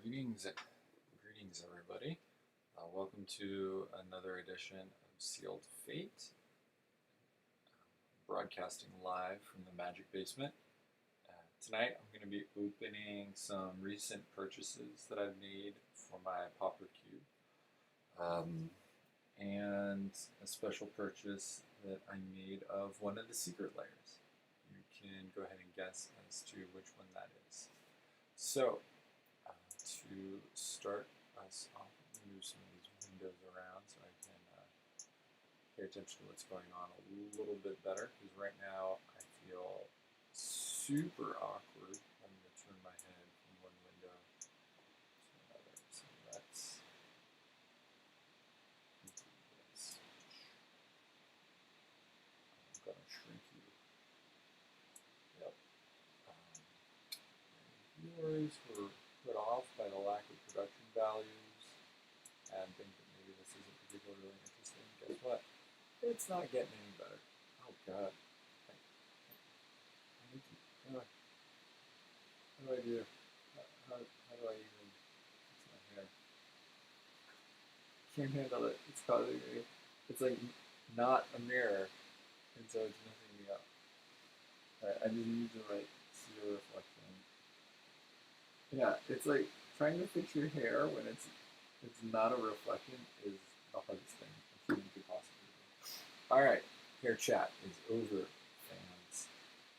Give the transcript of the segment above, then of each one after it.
Greetings, everybody. Welcome to another edition of Sealed Fate, broadcasting live from the Magic Basement. Tonight, I'm going to be opening some recent purchases that I've made for my Pauper Cube, and a special purchase that I made of one of the Secret Lairs. You can go ahead and guess as to which one that is. So, to start us off, move some of these windows around so I can pay attention to what's going on a little bit better, because right now I feel super awkward having to turn my head from one window to another. So let's do this. I'm going to shrink you. Yep. Viewers were put off by the lack of production values and think that maybe this isn't particularly interesting. Guess what? It's not getting any better. Oh God. I need to, what do I do? How do I even fix my hair? Can't handle it. It's causing me. It's like not a mirror, and so it's messing me up. I just need to like see a reflection. Yeah, it's like trying to fix your hair when it's not a reflection is the hardest thing a human could possibly do. All right, hair chat is over, fans.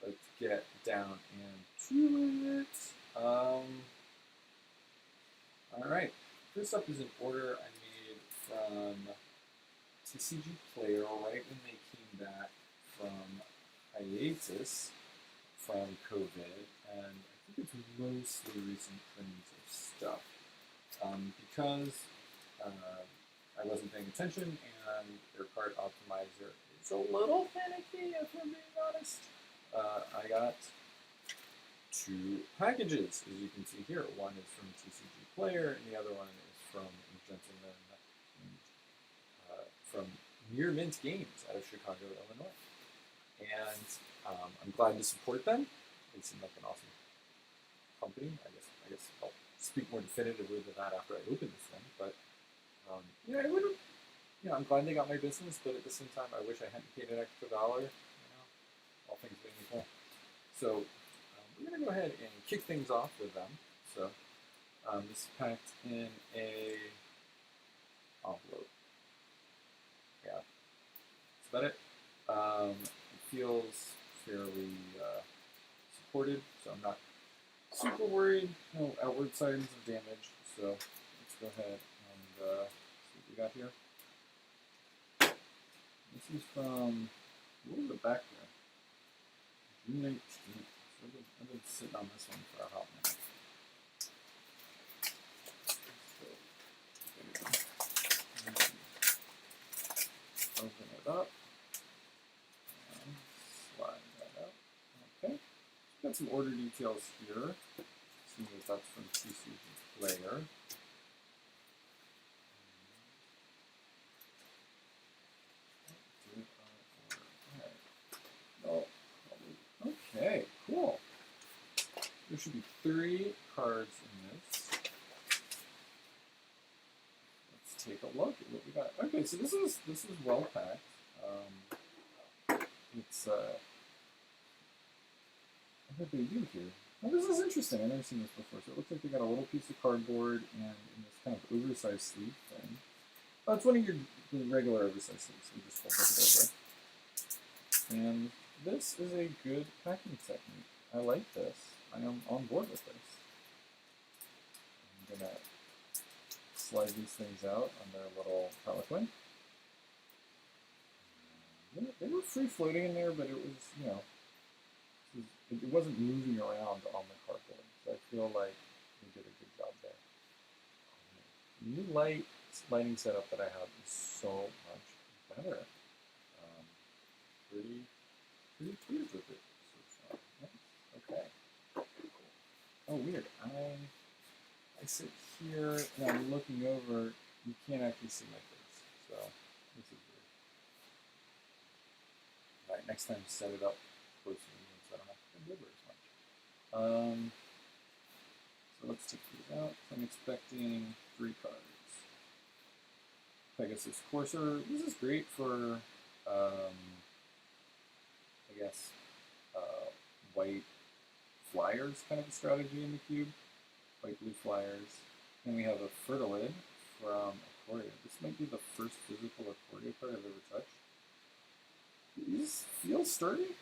Let's get down into it. All right, first up is an order I made from TCG Player right when they came back from hiatus from COVID, and I think it's mostly recent printings of stuff. Because I wasn't paying attention and their card optimizer is a little finicky, if I'm being honest, I got two packages, as you can see here. One is from TCG Player, and the other one is from a gentleman from Near Mint Games out of Chicago, Illinois. And I'm glad to support them. They seem like an awesome company. I guess I'll speak more definitively to that after I open this thing. But I wouldn't. I'm glad they got my business, but at the same time, I wish I hadn't paid an extra dollar. All things being equal. So we're gonna go ahead and kick things off with them. So this is packed in a envelope. Yeah, that's about it. It feels fairly supported, so I'm not super worried. No outward signs of damage. So let's go ahead and see what we got here. This is from, what was the back there? June 19th. So I've been sitting on this one for a hot minute. So, open it up. And slide that out. Okay. Got some order details here. Seeing as that's from TCG Player. Okay, cool. There should be 3 cards in this. Let's take a look at what we got. Okay, so this is well packed. It's what did they do here? Oh, this is interesting. I've never seen this before. So it looks like they got a little piece of cardboard and in this kind of oversized sleeve thing. Oh, it's one of the regular oversized sleeves. We just fold it over. And this is a good packing technique. I like this. I am on board with this. I'm gonna slide these things out on their little Pelican. They were free floating in there, but it was, it wasn't moving around on the cardboard. So I feel like they did a good job there. The new lighting setup that I have is so much better. Pretty pleased with it so far. Nice. Okay. Cool. Oh, weird. I sit here and I'm looking over. You can't actually see my face, so this is weird. All right, next time set it up close to me so I don't have to bend over as much. So let's take these out. So I'm expecting 3 cards. Pegasus Courser. This is great for, I guess, white flyers kind of a strategy in the cube. White-blue flyers. Then we have a Fertilid from Aquaria. This might be the first physical Aquaria card I've ever touched. These feel sturdy.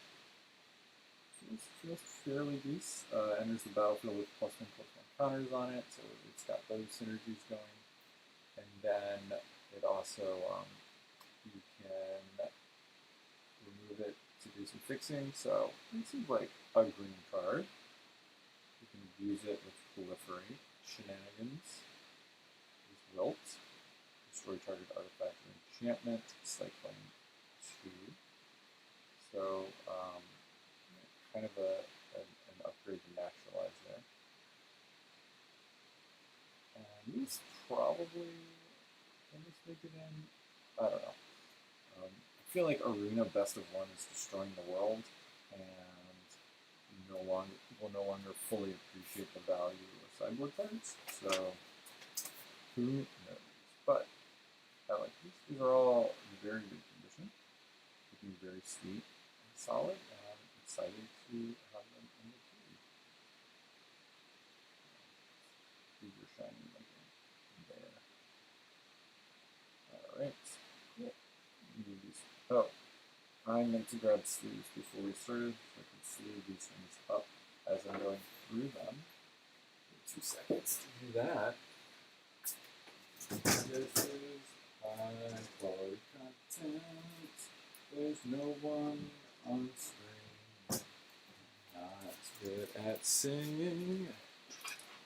Feels fairly decent. Enters the battlefield with +1/+1 counters on it, so it's got those synergies going. And then it also, you can remove it to do some fixing, so it seems like a green card. You can use it with Proliferate, Shenanigans, with Wilt, destroy target artifact or enchantment, Cycling 2. So, kind of an upgrade to Naturalize there. And these probably, can this make it in? I don't know. I feel like Arena Best of 1 is destroying the world, and will no longer fully appreciate the value of sideboard cards. So who knows? But I like these. These are all in very good condition. Looking very sweet and solid, and I'm excited to have them in the cube. Super shiny looking there. Alright, cool. Oh, I meant to grab sleeves before we started, so I can sleeve these things up as I'm going through them. 2 seconds to do that. This is high quality content. There's no one on screen not good at singing.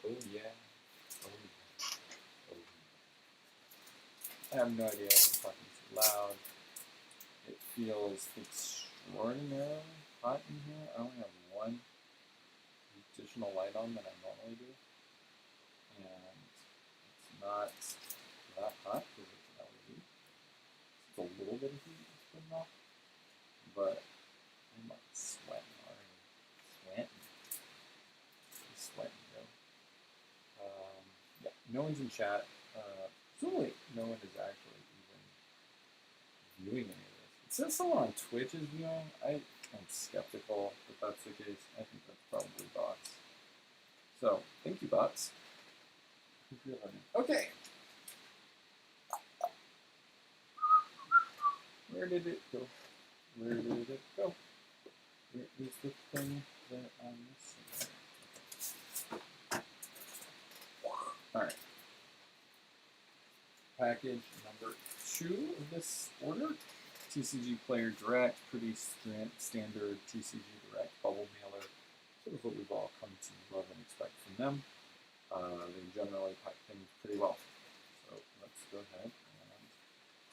Oh yeah. Oh yeah. Oh yeah. I have no idea if I'm talking too loud. It feels extraordinarily hot in here. I only have one additional light on than I normally do. And it's not that hot because it's an LED. It's a little bit of heat that's putting off. But I'm like sweating already. Sweating, yo. Yeah, no one's in chat. Presumably no one is actually even viewing any of this. It says someone on Twitch is viewing. I'm skeptical that that's the case. I think that's probably bots. So, thank you, bots. Okay. Where did it go? Where did it go? Where is the thing that I'm missing? Alright. Package number 2 of this order. TCG Player Direct, pretty standard TCG Direct bubble mailer. Sort of what we've all come to love and expect from them. They generally pack things pretty well. So let's go ahead and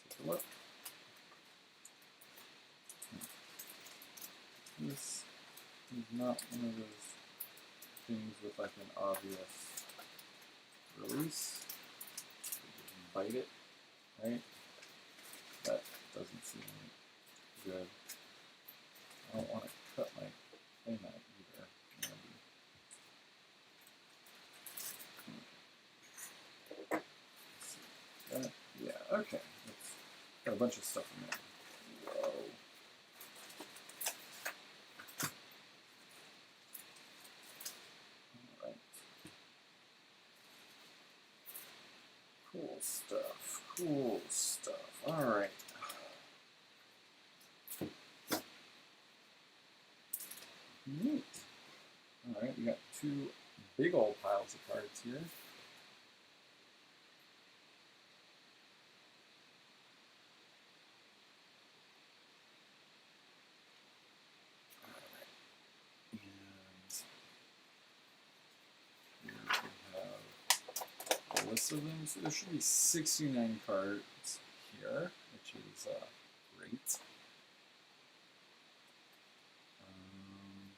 take a look. This is not one of those things with like an obvious release. You just bite it, right? That doesn't seem good. I don't want to cut my thing out either. Maybe. Yeah, okay. It's got a bunch of stuff in there. Whoa. Alright. Cool stuff. Cool stuff. Alright. Neat. Alright, we got 2 big old piles of cards here. List of them. So there should be 69 cards here, which is great. And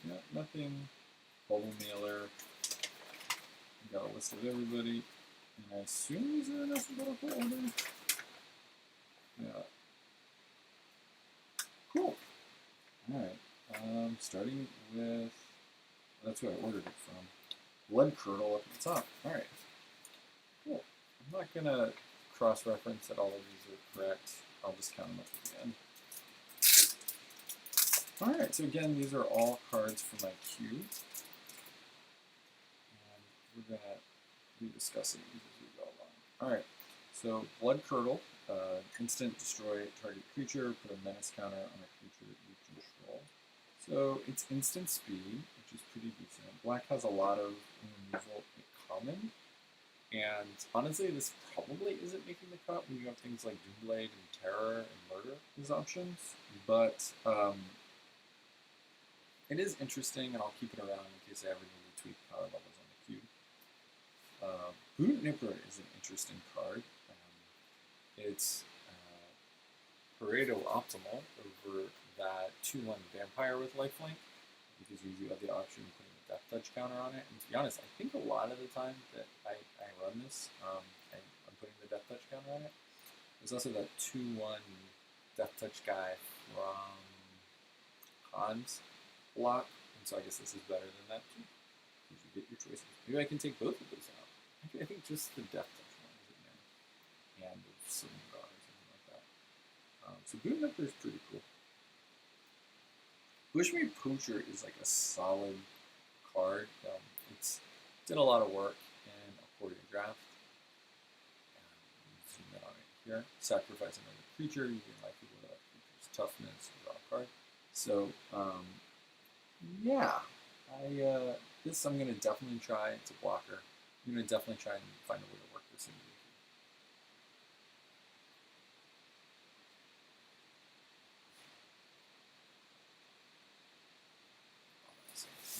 yeah, nothing. Bubble mailer. We got a list of everybody. And I assume these are in alphabetical order. Yeah. Cool. Alright. Starting with, that's who I ordered it from. Blood Curdle up at the top. All right, cool. I'm not gonna cross-reference that all of these are correct. I'll just count them up at the end. All right, so again, these are all cards for my cube. And we're gonna be discussing these as we go along. All right, so Blood Curdle, instant destroy target creature, put a menace counter on a creature you control. So it's instant speed, which is pretty decent. Black has a lot of unusual common, and honestly, this probably isn't making the cut when you have things like Doomblade and Terror and Murder as options, but it is interesting, and I'll keep it around in case I ever need to tweak power levels on the cube. Boot Nipper is an interesting card. It's Pareto optimal over that 2/1 vampire with lifelink, because you do have the option of putting a death touch counter on it. And to be honest, I think a lot of the time that I run this, I'm putting the death touch counter on it. There's also that 2/1 death touch guy from Hans block, and so I guess this is better than that too. You should get your choices. Maybe I can take both of those out. Actually, I think just the death touch one is in there, and the Cylinder or something like that. So Boot Nipper is pretty cool. Bushmeat Poacher is like a solid card. It's did a lot of work in a Portia draft. Zoom in on it here. Sacrifice another creature. You can like people that creature's toughness, draw a card. So yeah, this I'm gonna definitely try. It's a blocker. I'm gonna definitely try and find a way to work this into the game.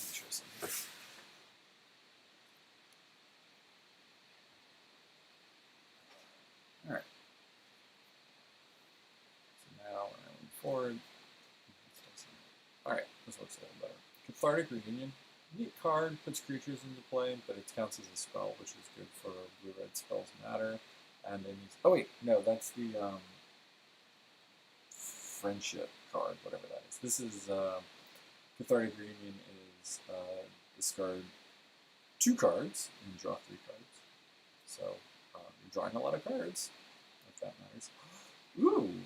Interesting. All right. So now when I move forward, all right, this looks a little better. Cathartic Reunion. Neat card, puts creatures into play, but it counts as a spell, which is good for blue-red spells matter. And then oh wait, no, that's the friendship card, whatever that is. This is Cathartic Reunion is discard 2 cards and draw 3 cards. So you're drawing a lot of cards, if that matters. Ooh,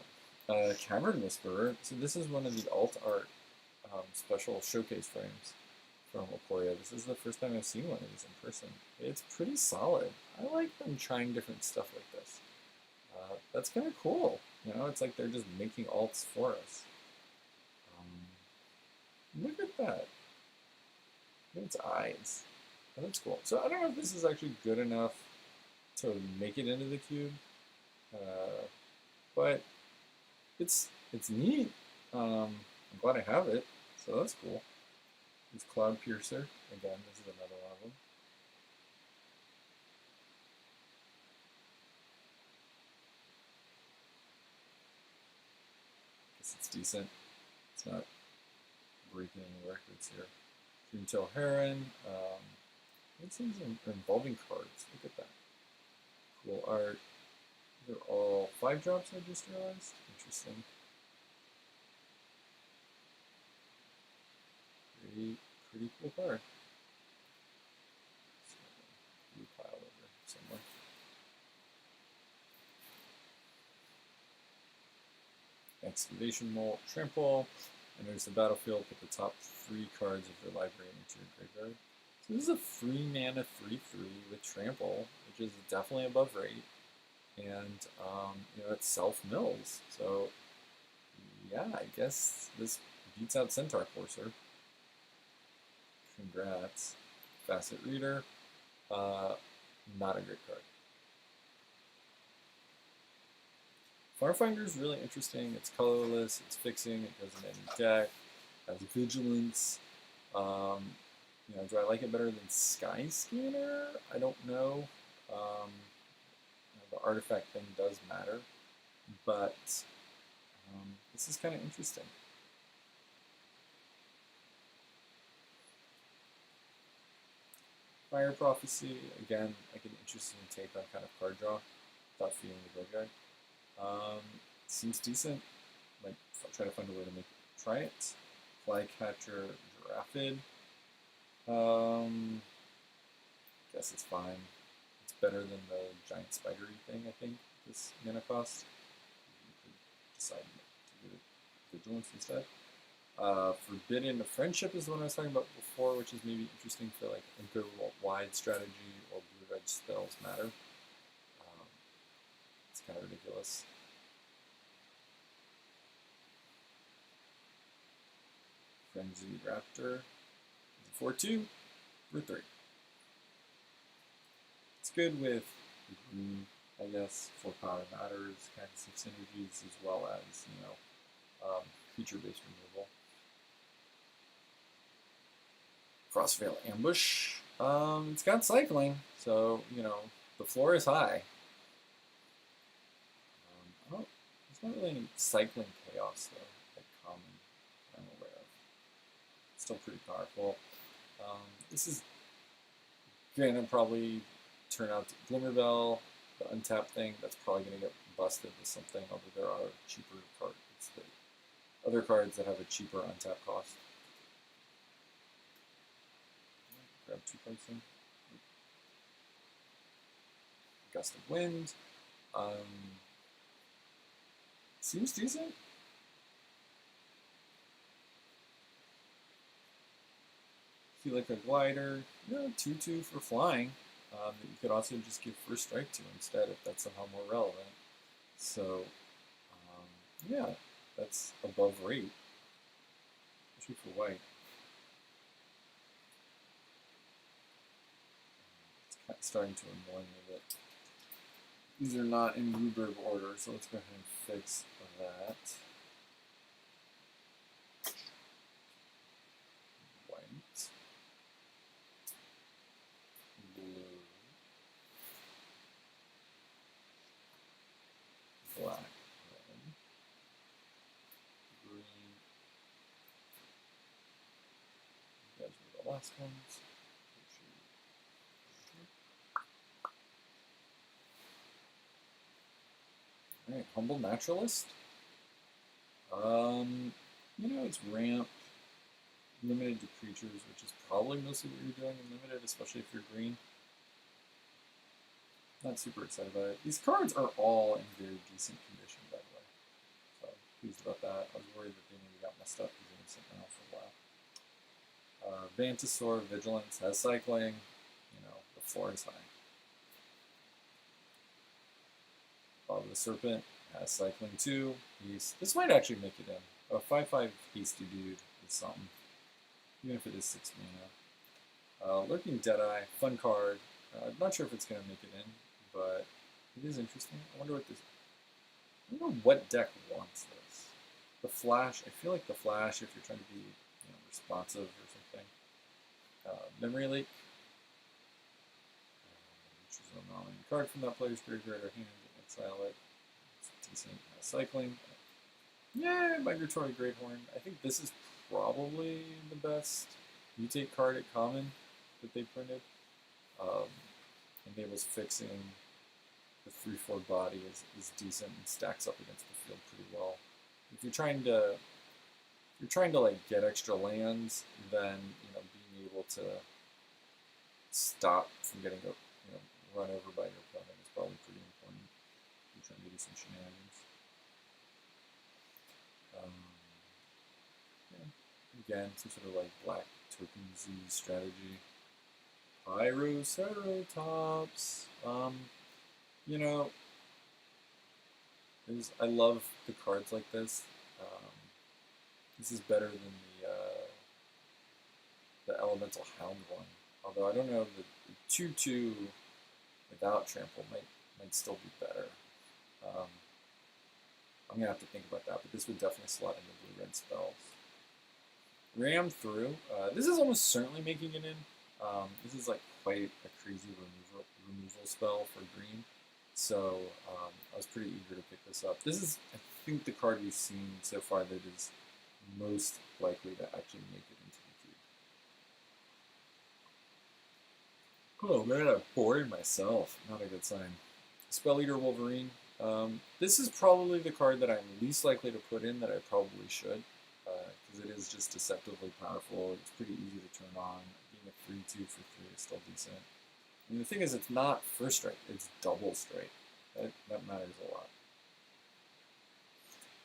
Cavern Whisperer. So this is one of the alt art special showcase frames from Aporia. This is the first time I've seen one of these in person. It's pretty solid. I like them trying different stuff like this. That's kind of cool. You know, it's like they're just making alts for us. Look at that. Look at its eyes. Oh, that's cool. So I don't know if this is actually good enough to make it into the cube, but it's neat. I'm glad I have it, so that's cool. It's Cloud Piercer. Again, this is another one of them. Guess it's decent. It's not breaking any records here. Dreamtail Heron. It seems involving cards. Look at that. Cool art. These are all 5-drops, I just realized. Interesting. Pretty cool card. So, blue pile over somewhere. Excavation Mole, Trample, and there's the battlefield. Put the top 3 cards of your library into your graveyard. So this is a free mana 3/3 with Trample, which is definitely above rate, and you know, it self-mills. So yeah, I guess this beats out Centaur Courser. Congrats. Facet Reader, not a great card. Farfinder is really interesting. It's colorless, it's fixing, it goes in any deck, has vigilance. You know, do I like it better than Sky Scanner? I don't know. You know, the artifact thing does matter, but this is kind of interesting. Fire Prophecy, again, like an interesting take on kind of card draw without feeding the graveyard. Seems decent. Might try to find a way to try it. Flycatcher Giraffid. guess it's fine. It's better than the giant spidery thing, I think, this mana cost. You could decide to do vigilance instead. Forbidden Friendship is the one I was talking about before, which is maybe interesting for like a good wide strategy or blue-red spells matter. It's kind of ridiculous. Frenzy Raptor is a 4/2 for 3. It's good with green, I guess, for power matters, kinds of synergies, as well as, creature-based removal. Frostveil Ambush. It's got cycling, so, the floor is high. There's not really any cycling chaos, though, like common, I'm aware of. It's still pretty powerful. This is gonna probably turn out to Glimmerbell, the untapped thing. That's probably gonna get busted with something, although there are cheaper cards. Other cards that have a cheaper untapped cost. Grab 2 cards in. Gust of Wind. Seems decent. Helica Glider, 2/2 for flying. That you could also just give first strike to instead if that's somehow more relevant. So, yeah, that's above rate, especially for white. It's kind of starting to annoy me that these are not in Ruberg order, so let's go ahead and fix that. White. Blue. Black. Red. Green. You guys were the last ones. Alright, Humble Naturalist. It's ramp, limited to creatures, which is probably mostly what you're doing in limited, especially if you're green. Not super excited about it. These cards are all in very decent condition, by the way. So, pleased about that. I was worried that they maybe got messed up because they were sitting around for a while. Vantasaur, Vigilance, has cycling. The floor is high. Bob the Serpent has cycling too. This might actually make it in. A 5/5 hasty dude is something. Even if it is 6 mana. Lurking Deadeye, fun card. Not sure if it's going to make it in, but it is interesting. I wonder what deck wants this. The Flash, I feel like the Flash, if you're trying to be responsive or something. Memory Leak. Choose a non-land card from that player's graveyard or hand. Exile it. It's decent. Cycling. Yeah, Migratory Greathorn. I think this is probably the best mutate card at common that they printed. Enables fixing. The 3/4 body is decent and stacks up against the field pretty well. If you're trying to like get extra lands, then being able to stop from getting run over by your opponent is probably pretty important. You're trying to do some shenanigans. Again, some sort of like black token Z strategy. Pyroceratops. I love the cards like this. This is better than the Elemental Hound one. Although I don't know, the 2/2 without trample might still be better. I'm gonna have to think about that, but this would definitely slot into blue-red spells. Ram through. This is almost certainly making it in. This is like quite a crazy removal spell for green. So I was pretty eager to pick this up. This is, I think, the card we've seen so far that is most likely to actually make it into the cube. Oh man, I'm boring myself. Not a good sign. Spell Eater Wolverine. This is probably the card that I'm least likely to put in that I probably should, because it is just deceptively powerful. It's pretty easy to turn on. Being a 3/2 for 3 is still decent. And the thing is, it's not first strike, it's double strike. That matters a lot.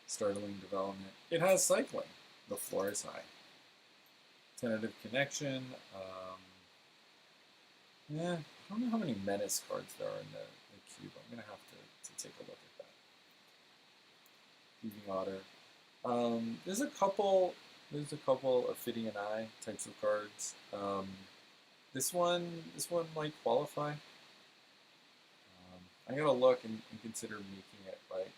Startling development. It has cycling. The floor is high. Tentative connection. Yeah, I don't know how many menace cards there are in the cube. I'm going to have to take a look at that. Heaving Otter. There's a couple of Fitting an Eye types of cards. This one might qualify. I gotta look and consider making it like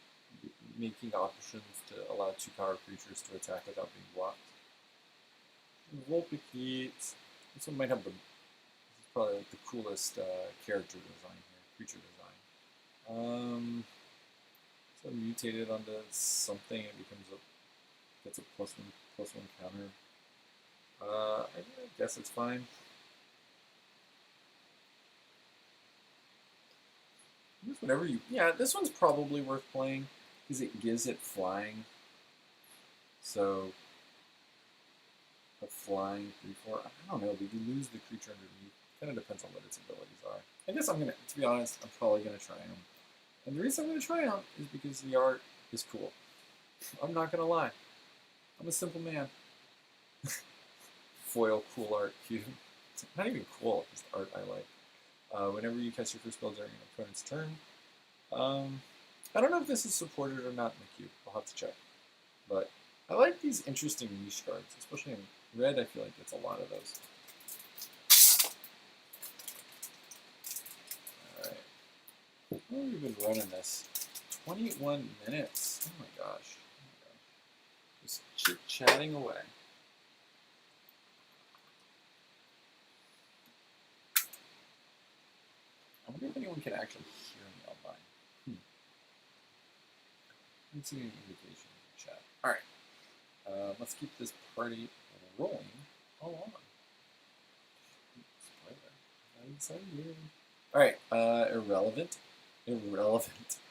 making options to allow 2 power creatures to attack without being blocked. Volpikit. This one might have this is probably like the coolest character design here, creature design. So mutated onto something, it gets a +1/+1 counter. I guess it's fine. Whatever you, yeah, this one's probably worth playing because it gives it flying. So a flying 3/4. I don't know. Did you lose the creature underneath? Kind of depends on what its abilities are. I guess to be honest, I'm probably gonna try them. And the reason I'm gonna try them is because the art is cool. I'm not gonna lie. I'm a simple man. Foil cool art cube. It's not even cool. It's the art I like. Whenever you cast your first spell during an opponent's turn. I don't know if this is supported or not in the cube. I'll have to check. But I like these interesting niche cards, especially in red. I feel like it's a lot of those. Alright. How long have we been running this? 21 minutes. Oh my gosh. Just chit-chatting away. I wonder if anyone can actually hear me online. I don't see any indication in the chat. Alright. Let's keep this party rolling along. Alright.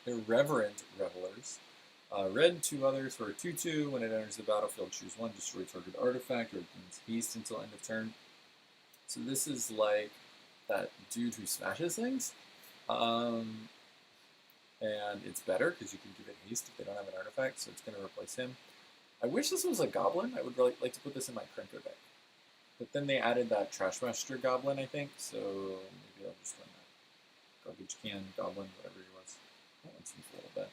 Irreverent Revelers. Red, 2 others for a 2/2. When it enters the battlefield, choose 1, destroy target artifact, or gains haste until end of turn. So this is like that dude who smashes things. And it's better because you can give it haste if they don't have an artifact, so it's going to replace him. I wish this was a goblin. I would really like to put this in my Krenko deck. But then they added that Trashmaster goblin, I think, so maybe I'll just run that. Garbage can goblin, whatever he was. That one seems a little bad.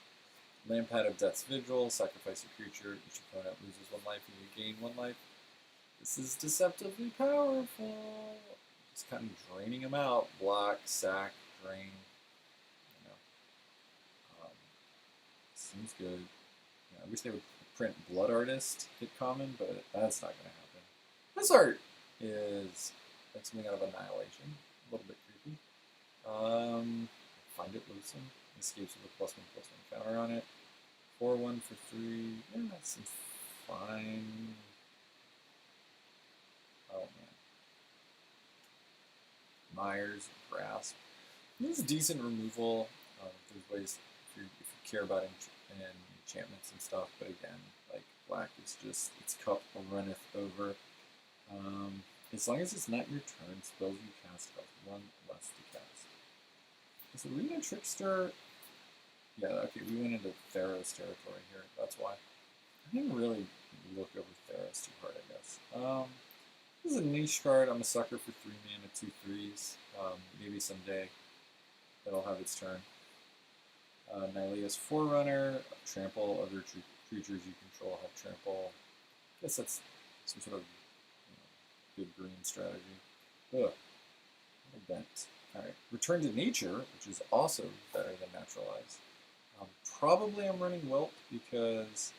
Lampad of Death's Vigil, sacrifice a creature, each opponent loses 1 life and you gain 1 life. This is deceptively powerful. Just kind of draining them out. Block, sack, drain. You know. Seems good. Yeah, I wish they would print Blood Artist hit common, but that's not going to happen. This art is like something out of Annihilation. A little bit creepy. Find it Loathsome. Escapes with a +1/+1 counter on it. 4/1 for 3. Yeah, that seems fine. Oh man. Myers, Grasp. This is decent removal. There's ways if you care about enchantments and stuff, but again, like black is just its cup runneth over. As long as it's not your turn, spells you cast have 1 less to cast. Is Arena Trickster? Yeah, okay, we went into Theros territory here. That's why. I didn't really look over Theros too hard, I guess. This is a niche card. I'm a sucker for 3 mana, 2 3s. Maybe someday it'll have its turn. Nylea's Forerunner. Trample. Other creatures you control have trample. I guess that's some sort of good green strategy. Ugh. Event. Alright. Return to Nature, which is also better than Naturalize. Probably I'm running Wilt because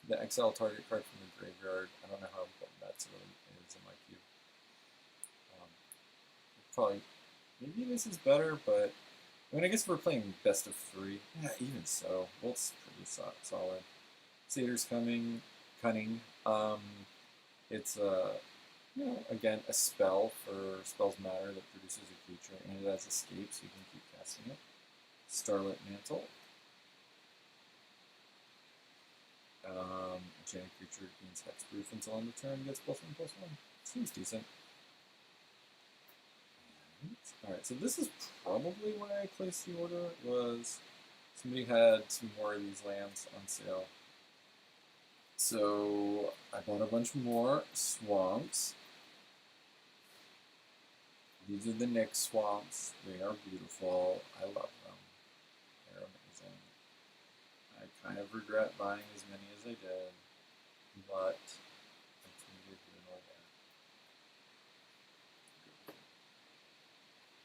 the exile target card from the graveyard. I don't know how important that really is in my queue. Probably, maybe this is better, but I mean, I guess if we're playing best of 3, yeah, even so, Wilt's pretty solid. Satyr's Cunning. It's again, a spell for Spells Matter that produces a creature, and it has escape, so you can keep casting it. Starlit Mantle. Enchanted creature gains hexproof until end of turn, gets +1/+1. Seems decent. Alright, so this is probably why I placed the order, was somebody had some more of these lands on sale. So I bought a bunch more swamps. These are the Nyx swamps. They are beautiful. I love them. They're amazing. I kind of regret buying as many as I did, but it's neither here nor there.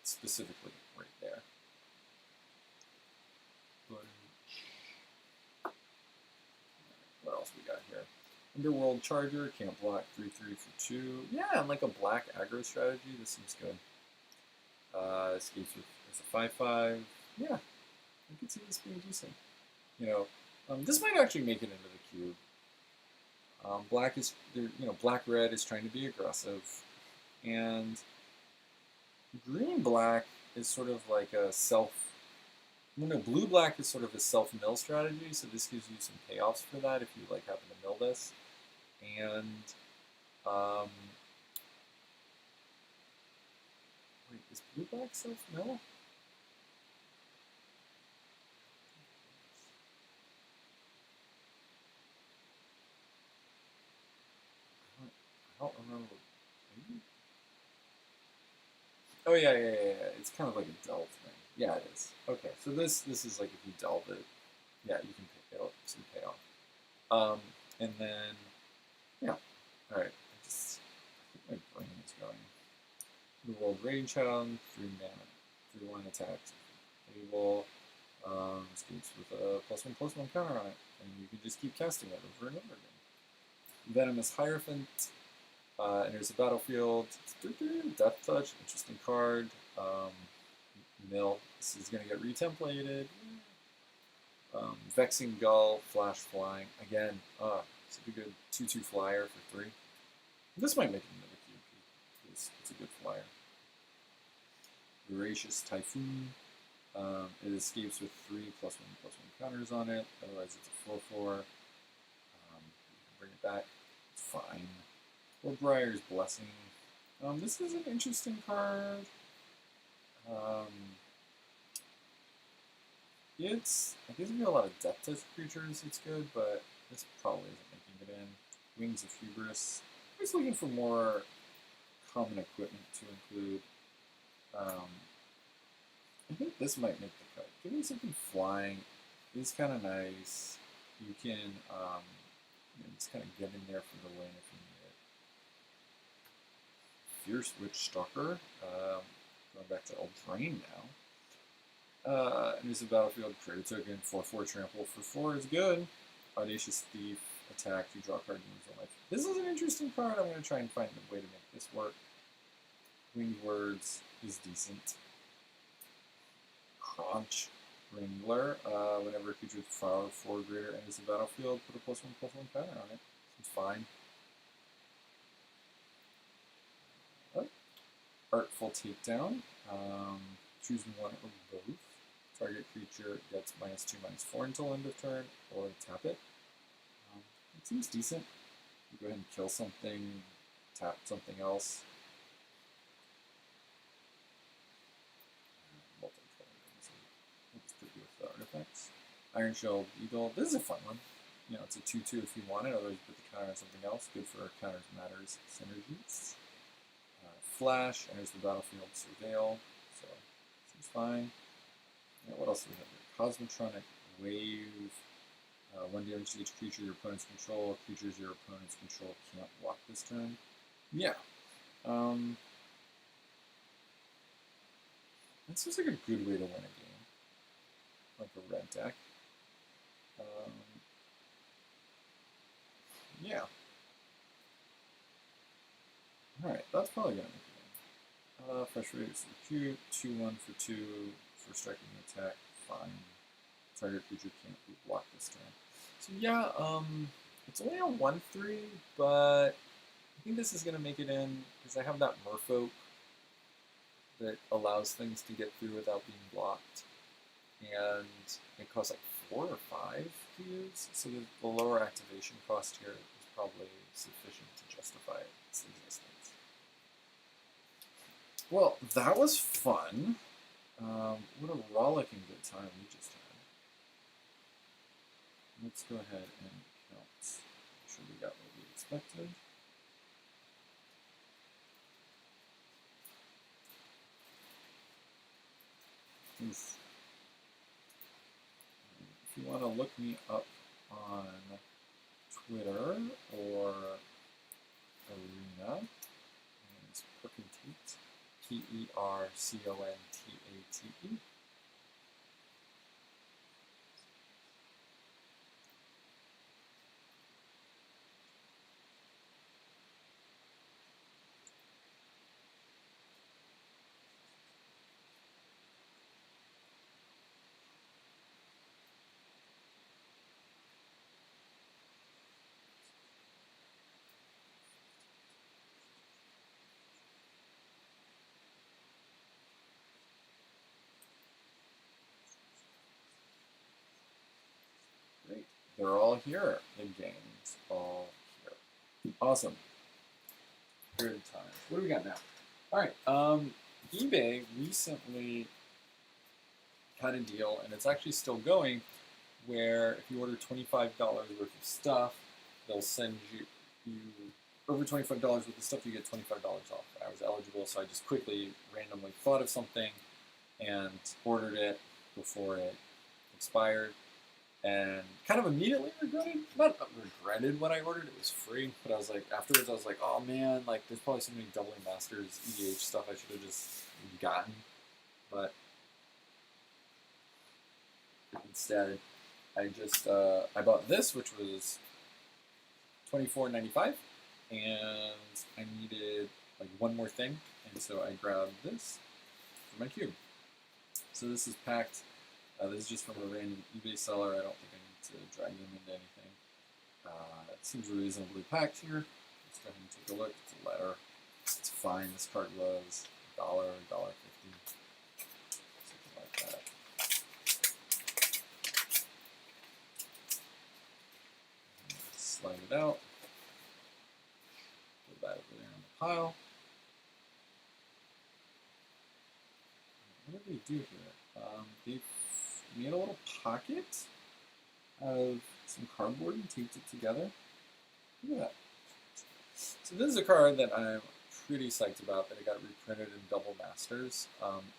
Specifically, right there. What else we got here? Underworld Charger, can't block 3/3 for 2. Yeah, and like a black aggro strategy, this seems good. Escapes with as a 5/5. Yeah, I could see this being decent. You know, this might actually make it into the cube. Black is, black red is trying to be aggressive, and green black is sort of like a self. No, blue black is sort of a self mill strategy, so this gives you some payoffs for that if you like happen to mill this. And wait, is blue black self mill? I don't remember. Maybe? Oh yeah. It's kind of like a delve thing. Yeah, it is. Okay, so this is like if you delve it, yeah, you can pick it some payoff. And then yeah, all right. I think my brain is going. The World Rage Hound, 3 mana, 3/1 attacks. Able escapes with a +1/+1 counter on it, and you can just keep casting it over and over again. Venomous Hierophant enters the battlefield. Death Touch, interesting card. Mill. This is going to get retemplated. Vexing Gull, Flash Flying. Again, it's a good 2/2 flyer for 3. This might make it into the cube because it's a good flyer. Voracious Typhoon. It escapes with 3 +1/+1 counters on it. Otherwise, it's a 4/4. You can bring it back. It's fine. Or Briar's Blessing. This is an interesting card. I guess if you have a lot of Death Touch creatures, it's good, but this probably isn't making it in. Wings of Hubris. I'm just looking for more common equipment to include. I think this might make the cut. Give me something flying. It's kind of nice. You can just kind of get in there for the win if you need it. Fierce Witch Stalker. Going back to Eldraine now. Enters the battlefield, create a token, 4/4 trample for 4 is good. Audacious Thief, attack, you draw a card and lose a life. This is an interesting card. I'm going to try and find a way to make this work. Winged Words is decent. Crunch Wrangler. Whenever a creature with power 4 or greater enters the battlefield, put a +1/+1 counter on it. It's fine. Artful Takedown. Choose one or both. Target creature gets -2/-4 until end of turn, or tap it. It seems decent. You go ahead and kill something, tap something else. Let's put you with the artifacts. Iron Shell Eagle. This is a fun one. It's a 2/2 if you want it, otherwise put the counter on something else. Good for counters matters synergies. Flash enters the battlefield, Surveil. So seems fine. What else do we have here? Cosmotronic Wave. 1 damage to each creature your opponents control. Creatures your opponents control can't block this turn. Yeah. That seems like a good way to win a game. Like a red deck. Yeah. Alright, that's probably going to make it in. Fresh Rate is cute. 2/1 for 2 for striking the attack. Fine. Target creature can't be blocked this turn. So yeah, it's only a 1/3, but I think this is going to make it in because I have that Merfolk that allows things to get through without being blocked. And it costs like 4 or 5 to use, so the lower activation cost here is probably sufficient to justify its existence. Well, that was fun. What a rollicking good time we just had. Let's go ahead and count. Make sure we got what we expected. Oof. If you want to look me up on Twitter or Arena, it's Percontate, Percontate. Great. They're all here. The game's all here. Awesome. Good time. What do we got now? All right. eBay recently had a deal, and it's actually still going, where if you order $25 worth of stuff, they'll send you over $25 worth of stuff, you get $25 off. I was eligible, so I just quickly, randomly thought of something and ordered it before it expired, and kind of immediately not regretted what I ordered. It was free, but I was like, afterwards, I was like, oh man, like there's probably so many Doubling Masters EDH stuff I should have just gotten, but instead, I bought this, which was $24.95, and I needed like one more thing, and so I grabbed this for my cube. So this is packed. This is just from a random eBay seller. I don't think I need to drag them into anything. It seems reasonably packed here. Let's go ahead and take a look. It's a letter. It's fine. This card was $1, $1.50, something like that. Slide it out. Put that over there on the pile. What did they do here? They made a little pocket out of some cardboard and taped it together. Look at that. So this is a card that I'm pretty psyched about, that it got reprinted in Double Masters.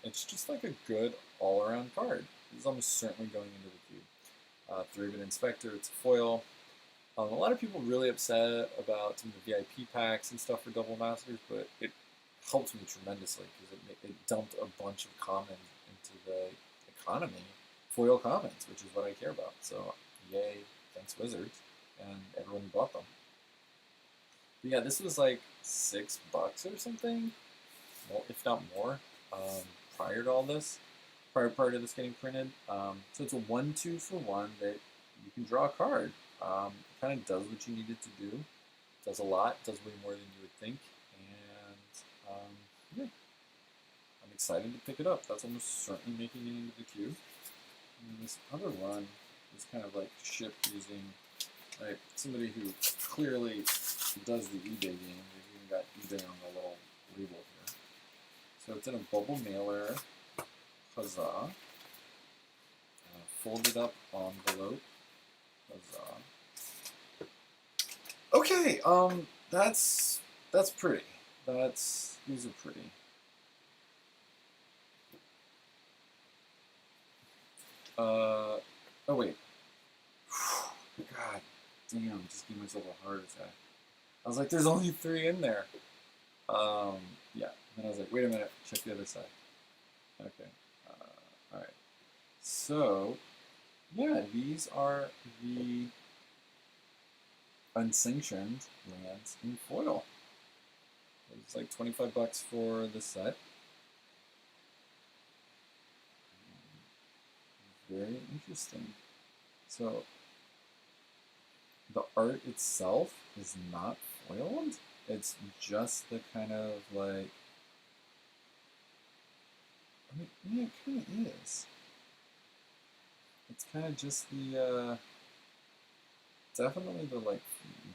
It's just like a good all-around card. It's almost certainly going into the cube. 3-bit Inspector, it's a foil. A lot of people really upset about some of the VIP packs and stuff for Double Masters, but it helped me tremendously because it dumped a bunch of commons into the economy, foil commons, which is what I care about. So yay, thanks Wizards, and everyone who bought them. But yeah, this was like $6 or something, more, if not more, prior to all this, prior to this getting printed. So it's a 1-2 for 1 that you can draw a card. It kind of does what you need it to do. It does a lot. It does way more than you would think. And yeah, I'm excited to pick it up. That's almost certainly making it into the cube. And this other one is kind of like shipped using somebody who clearly does the eBay game. They've even got eBay on the little label here. So it's in a bubble mailer, huzzah. Folded up envelope, huzzah. Okay, that's pretty. These are pretty. Oh wait. God damn, just give myself a heart attack. I was like, there's only 3 in there. Yeah. And I was like, wait a minute, check the other side. Okay. Alright. So, yeah, these are the unsanctioned lands in foil. It's like $25 for the set. Very interesting. So the art itself is not foiled. It's just the kind of like, I mean, yeah, it kind of is. It's kind of just the, definitely the like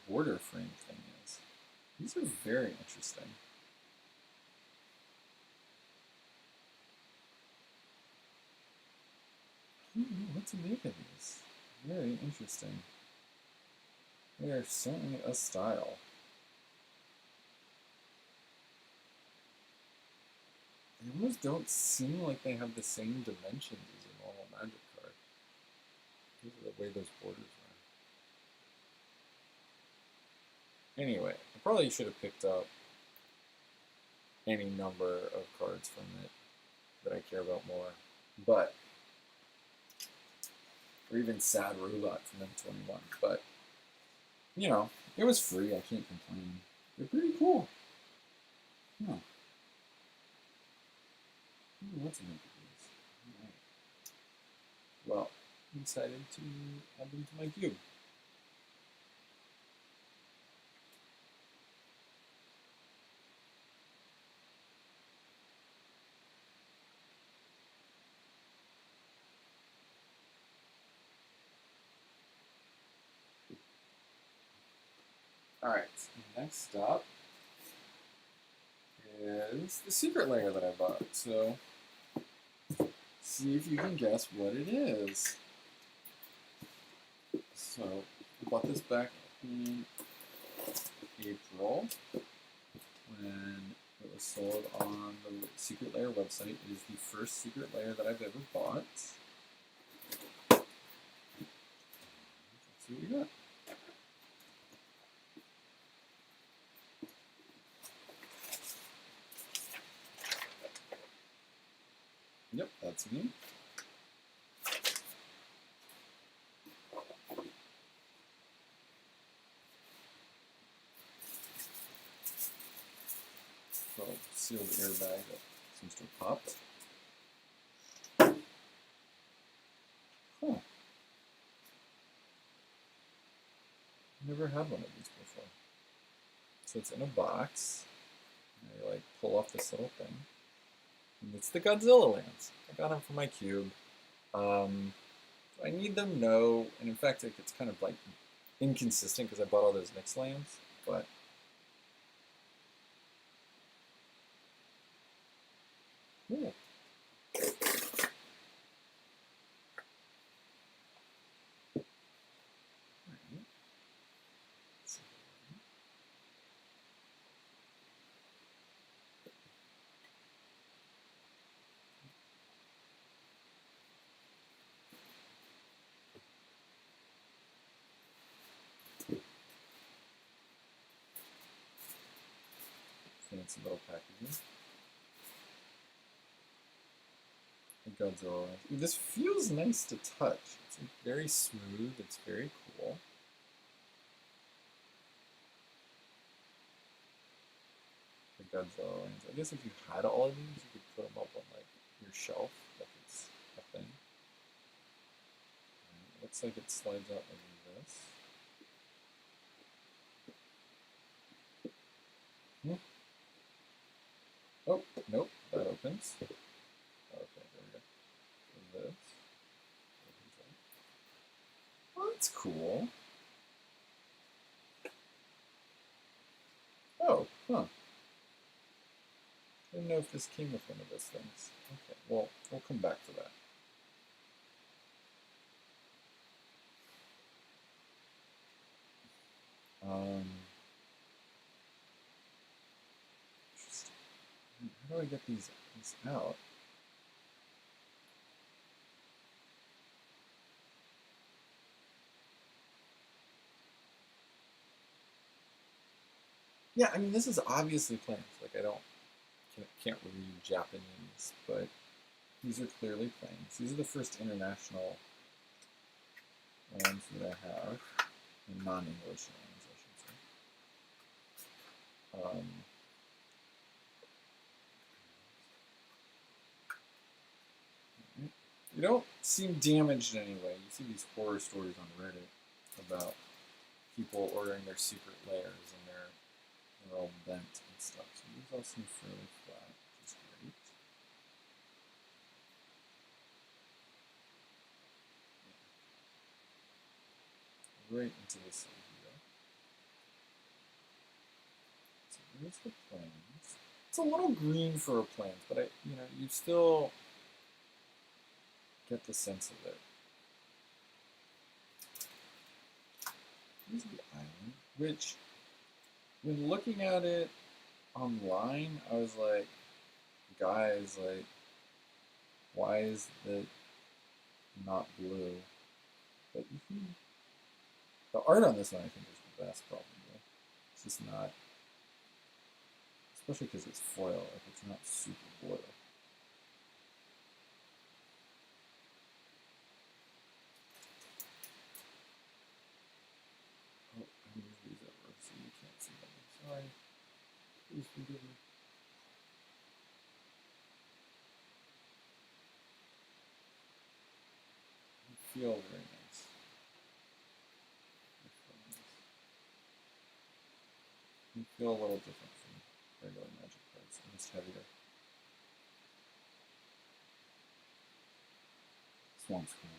border frame thing is. These are very interesting. know what to make of these. Very interesting. They are certainly a style. They almost don't seem like they have the same dimensions as a normal Magic card. These are the way those borders are. Anyway, I probably should have picked up any number of cards from it that I care about more. But, or even Sad Robot from M21. But, you know, it was free. I can't complain. They're pretty cool. Huh. What's in these? Right. Well, I'm excited to add them to my cube. Alright, next up is the Secret Lair that I bought. So, see if you can guess what it is. So, I bought this back in April when it was sold on the Secret Lair website. It is the first Secret Lair that I've ever bought. Let's see what we got. Yep, that's me. So, sealed airbag that seems to have popped. Huh. Never had one of these before. So it's in a box. And you like pull off this little thing. And it's the Godzilla lands. I got them for my cube. Do I need them? No. And in fact, it's kind of like inconsistent because I bought all those mixed lands. But yeah. Fancy little packaging. Godzilla. This feels nice to touch. It's like very smooth. It's very cool. The Godzilla lands. I guess if you had all of these, you could put them up on like your shelf, like it's a thing. It looks like it slides out like this. Oh, nope, that opens. Okay, there we go. This. Oh, that's cool. Oh, huh. I didn't know if this came with one of those things. Okay, well, we'll come back to that. Interesting. How do I get these out? Yeah, I mean, this is obviously planes. Like, can't read Japanese, but these are clearly planes. These are the first international lands that I have, and non-English lands, I should say. You don't seem damaged in any way. You see these horror stories on Reddit about people ordering their secret layers and they're all bent and stuff. So these all seem fairly flat, which is great. Right into this side here. So there's the planes. It's a little green for a planes, but you still. get the sense of it. Here's the island, which, when looking at it online, I was like, guys, like, why is it not blue? But you can, the art on this one, I think, is the best, probably. It's just not, especially because it's foil, like, it's not super blue. Oh, I moved these over so you can't see them. I'm sorry. Please forgive me. They feel very nice. They feel a little different from regular magic cards, almost heavier. This one's cool.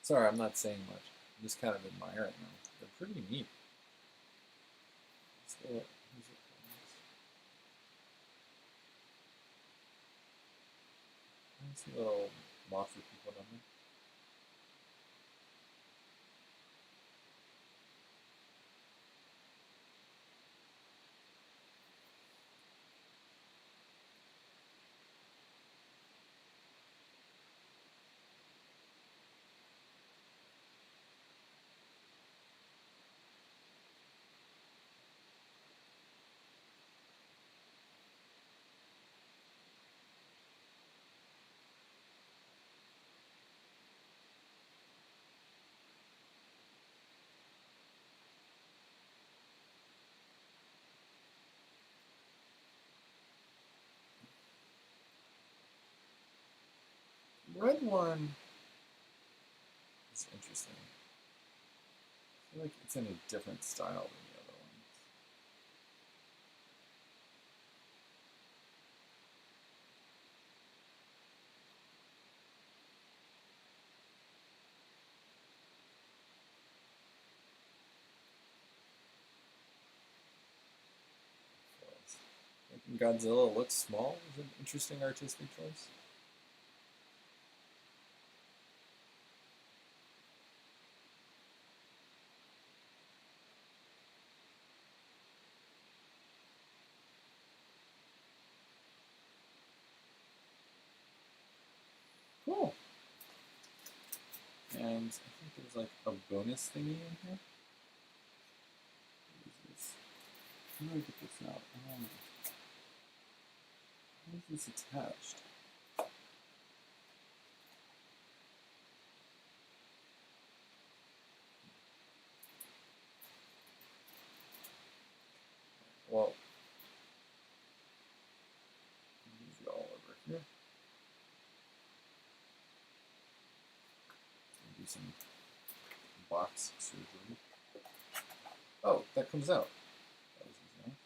Sorry, I'm not saying much. I'm just kind of admiring them. They're pretty neat. I see little monster people down there. Red one is interesting. I feel like it's in a different style than the other ones. Making Godzilla look small is an interesting artistic choice. Cool. And I think there's like a bonus thingy in here. What is this? How do I get this out? How is this attached? Well, move you all over here. Do some box surgery. Oh, that comes out. That was easy enough.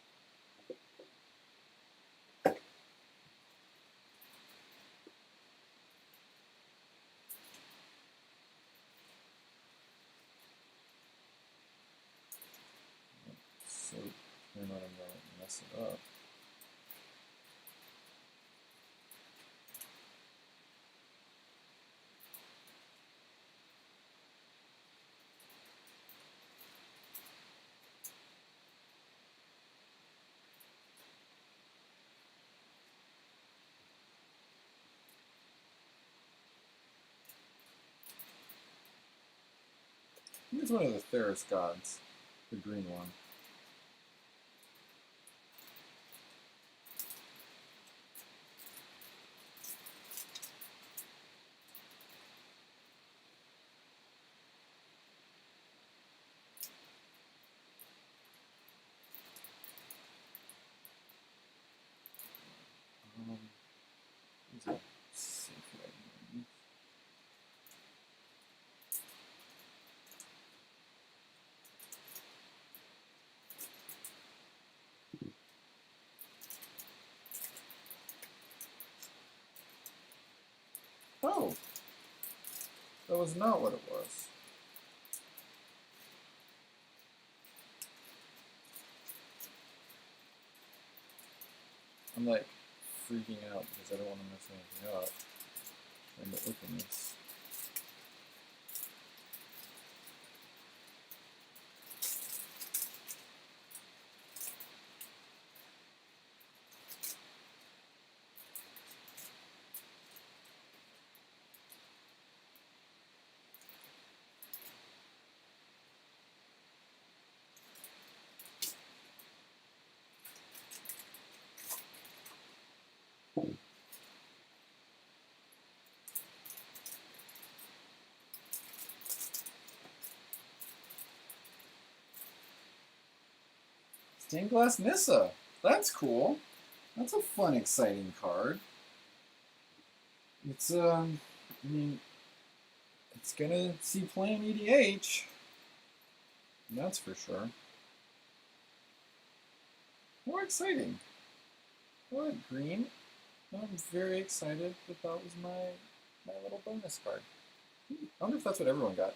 So, turn on and mess it up. I think it's one of the Theros gods, the green one. Is it safe right here? Oh, that was not what it was. I'm like freaking out because I don't want to mess anything up. Trying to open this. Stained Glass Nissa. That's cool. That's a fun, exciting card. It's, I mean, it's gonna see play in EDH. That's for sure. More exciting. What, green? I'm very excited that that was my little bonus card. I wonder if that's what everyone got.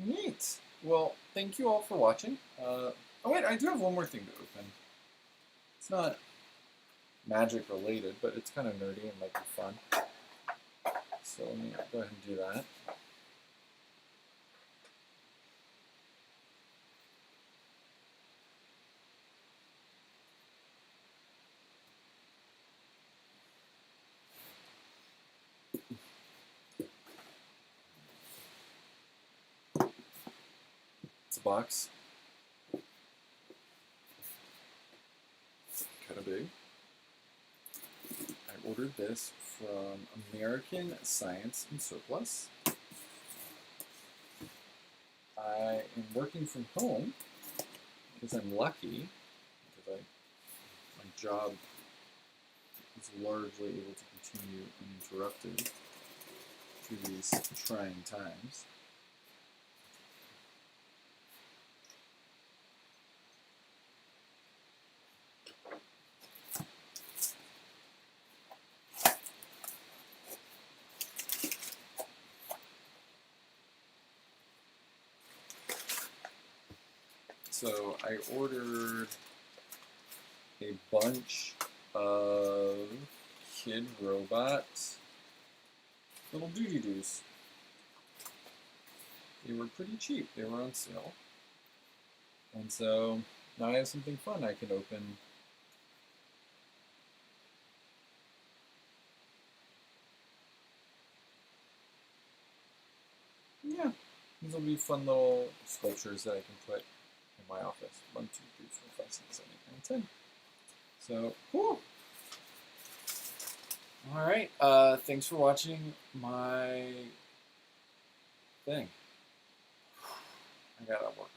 Neat. Well, thank you all for watching. Oh wait, I do have one more thing to open. It's not magic related, but it's kind of nerdy and might be fun. So let me go ahead and do that. It's a box. Kind of big. I ordered this from American Science and Surplus. I am working from home because I'm lucky, because my job is largely able to continue uninterrupted through these trying times. So I ordered a bunch of Kid Robot little doody-doos. They were pretty cheap. They were on sale. And so now I have something fun I can open. Yeah, these will be fun little sculptures that I can put in my office. 1, 2, 3, 4, 5, 6, 7, 8, 9, 10. So, cool. All right. Thanks for watching my thing. I gotta work